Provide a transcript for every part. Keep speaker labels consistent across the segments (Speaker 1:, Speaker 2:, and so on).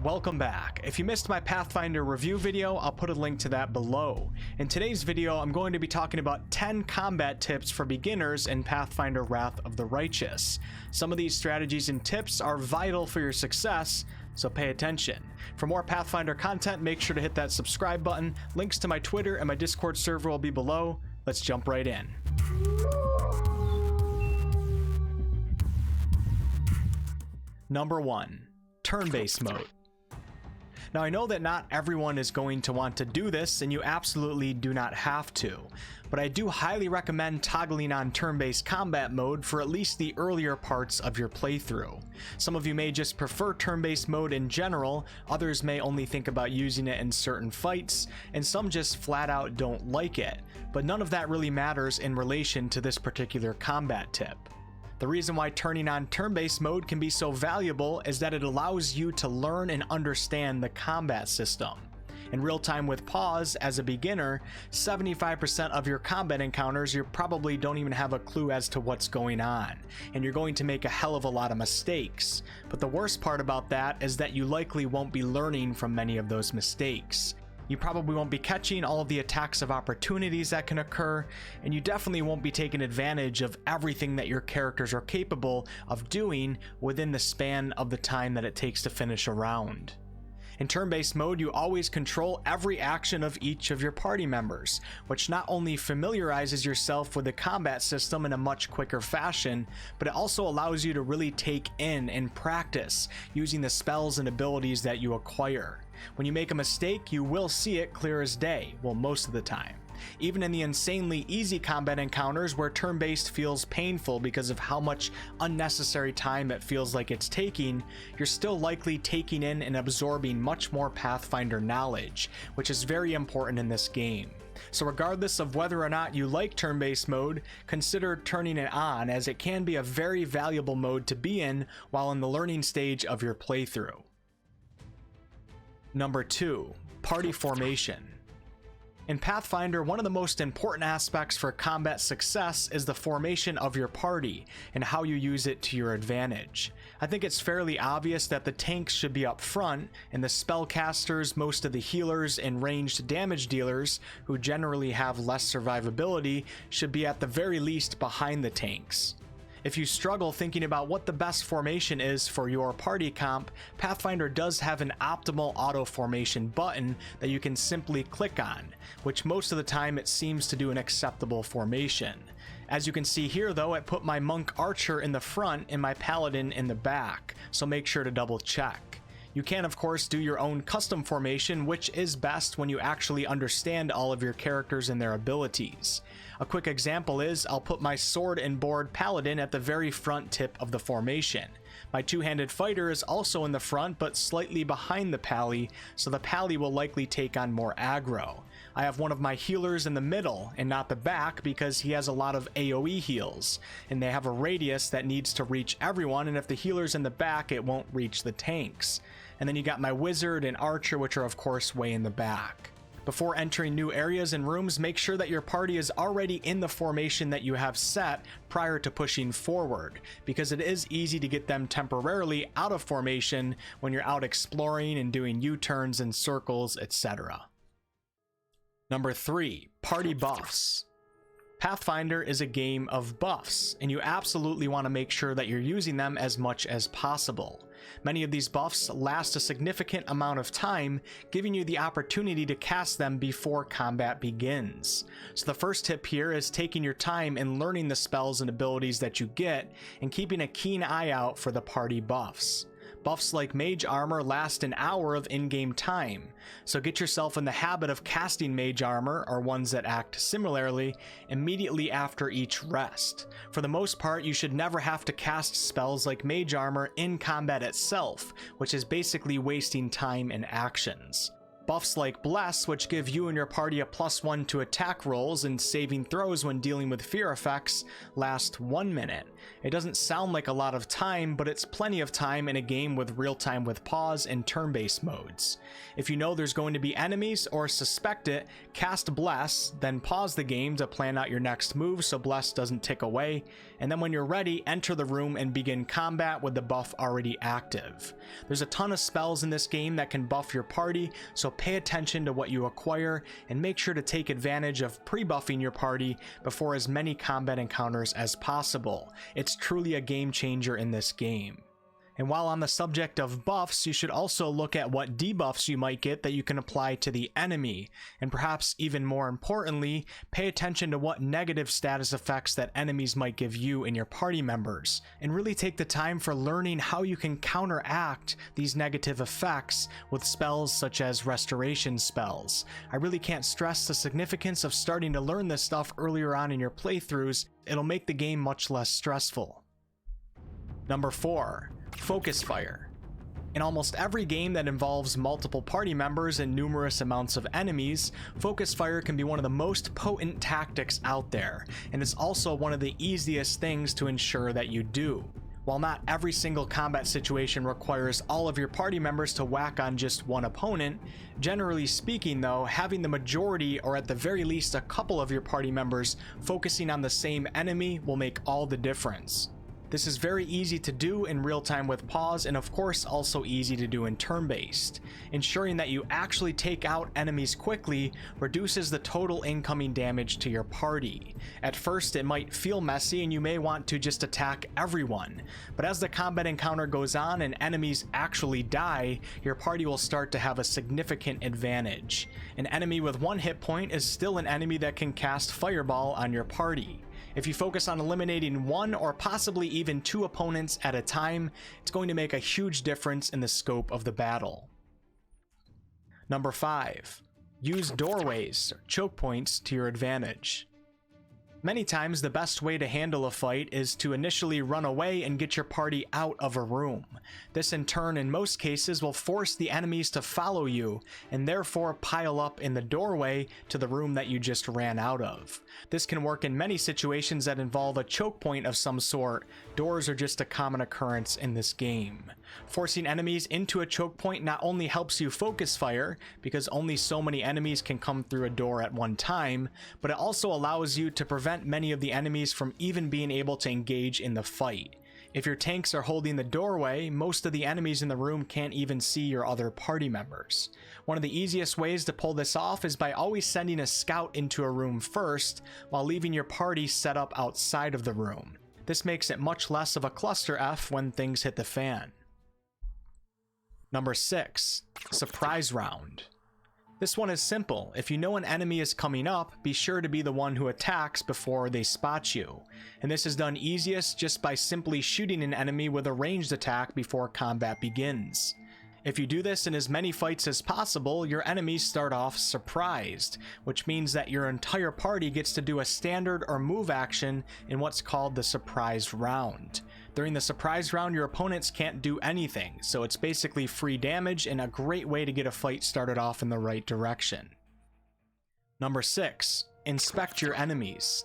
Speaker 1: Welcome back. If you missed my Pathfinder review video, I'll put a link to that below. In today's video, I'm going to be talking about 10 combat tips for beginners in Pathfinder Wrath of the Righteous. Some of these strategies and tips are vital for your success, so pay attention. For more Pathfinder content, make sure to hit that subscribe button. Links to my Twitter and my Discord server will be below. Let's jump right in. Number 1. Turn-based mode. Now I know that not everyone is going to want to do this, and you absolutely do not have to, but I do highly recommend toggling on turn-based combat mode for at least the earlier parts of your playthrough. Some of you may just prefer turn-based mode in general, others may only think about using it in certain fights, and some just flat out don't like it, but none of that really matters in relation to this particular combat tip. The reason why turning on turn-based mode can be so valuable is that it allows you to learn and understand the combat system. In real time with pause, as a beginner, 75% of your combat encounters you probably don't even have a clue as to what's going on, and you're going to make a hell of a lot of mistakes. But the worst part about that is that you likely won't be learning from many of those mistakes. You probably won't be catching all of the attacks of opportunities that can occur, and you definitely won't be taking advantage of everything that your characters are capable of doing within the span of the time that it takes to finish a round. In turn-based mode, you always control every action of each of your party members, which not only familiarizes yourself with the combat system in a much quicker fashion, but it also allows you to really take in and practice using the spells and abilities that you acquire. When you make a mistake, you will see it clear as day, well, most of the time. Even in the insanely easy combat encounters where turn-based feels painful because of how much unnecessary time it feels like it's taking, you're still likely taking in and absorbing much more Pathfinder knowledge, which is very important in this game. So regardless of whether or not you like turn-based mode, consider turning it on, as it can be a very valuable mode to be in while in the learning stage of your playthrough. Number 2. Party formation. In Pathfinder, one of the most important aspects for combat success is the formation of your party and how you use it to your advantage. I think it's fairly obvious that the tanks should be up front, and the spellcasters, most of the healers, and ranged damage dealers, who generally have less survivability, should be at the very least behind the tanks. If you struggle thinking about what the best formation is for your party comp, Pathfinder does have an optimal auto formation button that you can simply click on, which most of the time it seems to do an acceptable formation. As you can see here though, it put my monk archer in the front and my paladin in the back, so make sure to double check. You can of course do your own custom formation, which is best when you actually understand all of your characters and their abilities. A quick example is I'll put my sword and board paladin at the very front tip of the formation. My two-handed fighter is also in the front but slightly behind the pally, so the pally will likely take on more aggro. I have one of my healers in the middle and not the back because he has a lot of AoE heals, and they have a radius that needs to reach everyone, and if the healer's in the back it won't reach the tanks. And then you got my wizard and archer, which are of course way in the back. Before entering new areas and rooms, make sure that your party is already in the formation that you have set prior to pushing forward, because it is easy to get them temporarily out of formation when you're out exploring and doing U-turns and circles, etc. Number 3. Party buffs. Pathfinder is a game of buffs, and you absolutely want to make sure that you're using them as much as possible. Many of these buffs last a significant amount of time, giving you the opportunity to cast them before combat begins. So the first tip here is taking your time and learning the spells and abilities that you get, and keeping a keen eye out for the party buffs. Buffs like mage armor last an hour of in-game time, so get yourself in the habit of casting mage armor, or ones that act similarly, immediately after each rest. For the most part, you should never have to cast spells like mage armor in combat itself, which is basically wasting time and actions. Buffs like Bless, which give you and your party a +1 to attack rolls and saving throws when dealing with fear effects, last 1 minute. It doesn't sound like a lot of time, but it's plenty of time in a game with real time with pause and turn-based modes. If you know there's going to be enemies or suspect it, cast Bless, then pause the game to plan out your next move so Bless doesn't tick away, and then when you're ready, enter the room and begin combat with the buff already active. There's a ton of spells in this game that can buff your party, so pay attention to what you acquire and make sure to take advantage of pre-buffing your party before as many combat encounters as possible. It's truly a game changer in this game. And while on the subject of buffs, you should also look at what debuffs you might get that you can apply to the enemy, and perhaps even more importantly, pay attention to what negative status effects that enemies might give you and your party members, and really take the time for learning how you can counteract these negative effects with spells such as restoration spells. I really can't stress the significance of starting to learn this stuff earlier on in your playthroughs. It'll make the game much less stressful. Number 4. Focus Fire. In almost every game that involves multiple party members and numerous amounts of enemies, Focus Fire can be one of the most potent tactics out there, and it's also one of the easiest things to ensure that you do. While not every single combat situation requires all of your party members to whack on just one opponent, generally speaking though, having the majority or at the very least a couple of your party members focusing on the same enemy will make all the difference. This is very easy to do in real time with pause, and of course also easy to do in turn-based. Ensuring that you actually take out enemies quickly reduces the total incoming damage to your party. At first it might feel messy and you may want to just attack everyone, but as the combat encounter goes on and enemies actually die, your party will start to have a significant advantage. An enemy with 1 hit point is still an enemy that can cast Fireball on your party. If you focus on eliminating 1 or possibly even 2 opponents at a time, it's going to make a huge difference in the scope of the battle. Number 5. Use doorways, or choke points, to your advantage. Many times the best way to handle a fight is to initially run away and get your party out of a room. This in turn in most cases will force the enemies to follow you and therefore pile up in the doorway to the room that you just ran out of. This can work in many situations that involve a choke point of some sort. Doors are just a common occurrence in this game. Forcing enemies into a choke point not only helps you focus fire, because only so many enemies can come through a door at one time, but it also allows you to prevent many of the enemies from even being able to engage in the fight. If your tanks are holding the doorway, most of the enemies in the room can't even see your other party members. One of the easiest ways to pull this off is by always sending a scout into a room first, while leaving your party set up outside of the room. This makes it much less of a cluster F when things hit the fan. Number 6. Surprise Round. This one is simple. If you know an enemy is coming up, be sure to be the one who attacks before they spot you. And this is done easiest just by simply shooting an enemy with a ranged attack before combat begins. If you do this in as many fights as possible, your enemies start off surprised, which means that your entire party gets to do a standard or move action in what's called the surprise round. During the surprise round, your opponents can't do anything, so it's basically free damage and a great way to get a fight started off in the right direction. Number 6. Inspect your enemies.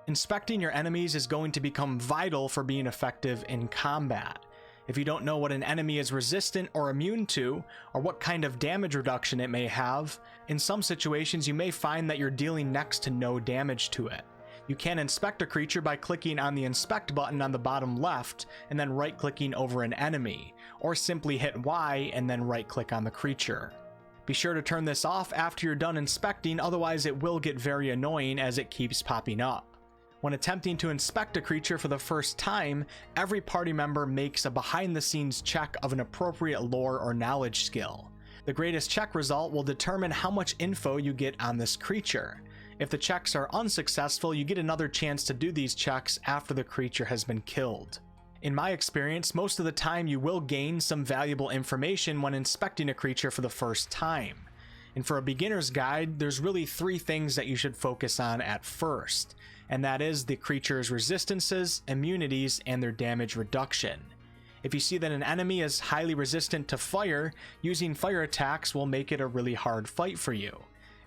Speaker 1: Inspecting your enemies is going to become vital for being effective in combat. If you don't know what an enemy is resistant or immune to, or what kind of damage reduction it may have, in some situations you may find that you're dealing next to no damage to it. You can inspect a creature by clicking on the inspect button on the bottom left and then right-clicking over an enemy, or simply hit Y and then right-click on the creature. Be sure to turn this off after you're done inspecting, otherwise it will get very annoying as it keeps popping up. When attempting to inspect a creature for the first time, every party member makes a behind-the-scenes check of an appropriate lore or knowledge skill. The greatest check result will determine how much info you get on this creature. If the checks are unsuccessful, you get another chance to do these checks after the creature has been killed. In my experience, most of the time you will gain some valuable information when inspecting a creature for the first time. And for a beginner's guide, there's really 3 things that you should focus on at first, and that is the creature's resistances, immunities, and their damage reduction. If you see that an enemy is highly resistant to fire, using fire attacks will make it a really hard fight for you.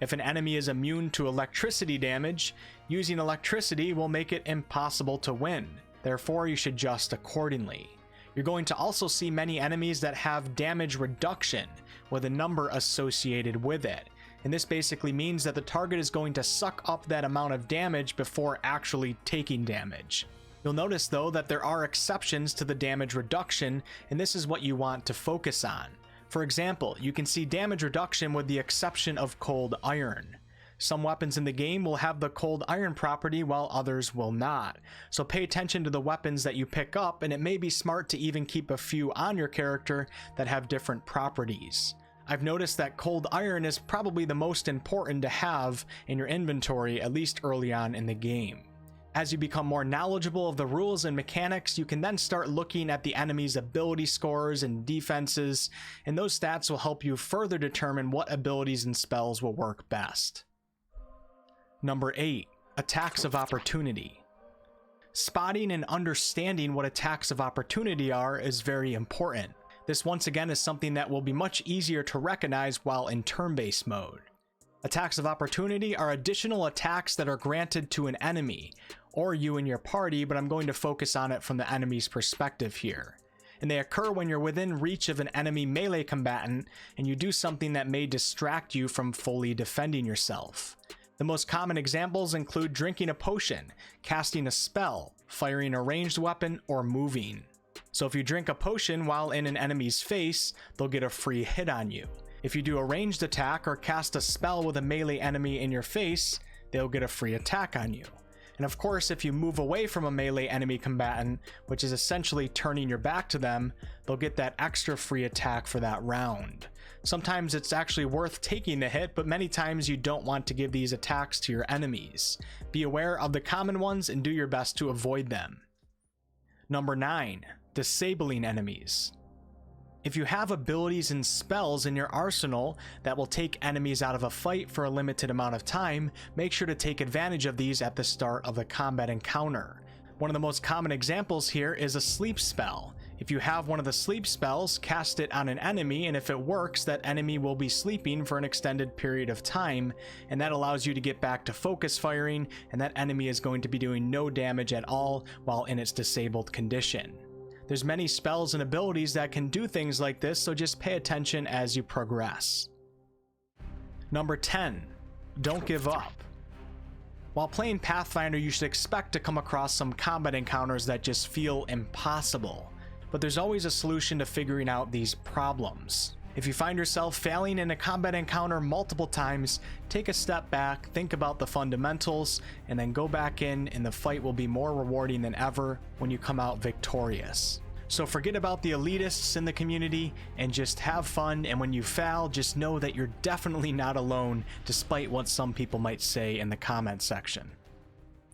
Speaker 1: If an enemy is immune to electricity damage, using electricity will make it impossible to win. Therefore, you should adjust accordingly. You're going to also see many enemies that have damage reduction with a number associated with it. And this basically means that the target is going to suck up that amount of damage before actually taking damage. You'll notice though that there are exceptions to the damage reduction, and this is what you want to focus on. For example, you can see damage reduction with the exception of cold iron. Some weapons in the game will have the cold iron property while others will not. So pay attention to the weapons that you pick up, and it may be smart to even keep a few on your character that have different properties. I've noticed that cold iron is probably the most important to have in your inventory, at least early on in the game. As you become more knowledgeable of the rules and mechanics, you can then start looking at the enemy's ability scores and defenses, and those stats will help you further determine what abilities and spells will work best. Number 8. Attacks of Opportunity. Spotting and understanding what attacks of opportunity are is very important. This once again is something that will be much easier to recognize while in turn-based mode. Attacks of opportunity are additional attacks that are granted to an enemy, or you and your party, but I'm going to focus on it from the enemy's perspective here. And they occur when you're within reach of an enemy melee combatant and you do something that may distract you from fully defending yourself. The most common examples include drinking a potion, casting a spell, firing a ranged weapon, or moving. So if you drink a potion while in an enemy's face, they'll get a free hit on you. If you do a ranged attack or cast a spell with a melee enemy in your face, they'll get a free attack on you. And of course, if you move away from a melee enemy combatant, which is essentially turning your back to them, they'll get that extra free attack for that round. Sometimes it's actually worth taking the hit, but many times you don't want to give these attacks to your enemies. Be aware of the common ones and do your best to avoid them. Number 9. Disabling enemies. If you have abilities and spells in your arsenal that will take enemies out of a fight for a limited amount of time, make sure to take advantage of these at the start of the combat encounter. One of the most common examples here is a sleep spell. If you have one of the sleep spells, cast it on an enemy, and if it works, that enemy will be sleeping for an extended period of time, and that allows you to get back to focus firing, and that enemy is going to be doing no damage at all while in its disabled condition. There's many spells and abilities that can do things like this, so just pay attention as you progress. Number 10. Don't give up. While playing Pathfinder, you should expect to come across some combat encounters that just feel impossible. But there's always a solution to figuring out these problems. If you find yourself failing in a combat encounter multiple times, take a step back, think about the fundamentals, and then go back in, and the fight will be more rewarding than ever when you come out victorious. So forget about the elitists in the community and just have fun, and when you fail, just know that you're definitely not alone, despite what some people might say in the comment section.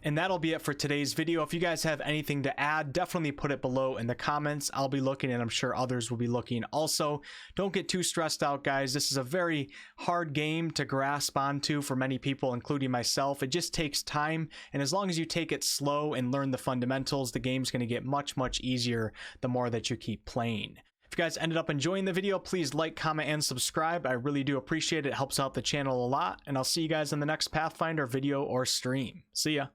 Speaker 1: And that'll be it for today's video. If you guys have anything to add, definitely put it below in the comments. I'll be looking, and I'm sure others will be looking also. Don't get too stressed out, guys. This is a very hard game to grasp onto for many people, including myself. It just takes time, and as long as you take it slow and learn the fundamentals, the game's going to get much, much easier the more that you keep playing. If you guys ended up enjoying the video, please like, comment, and subscribe. I really do appreciate it. It helps out the channel a lot, and I'll see you guys in the next Pathfinder video or stream. See ya.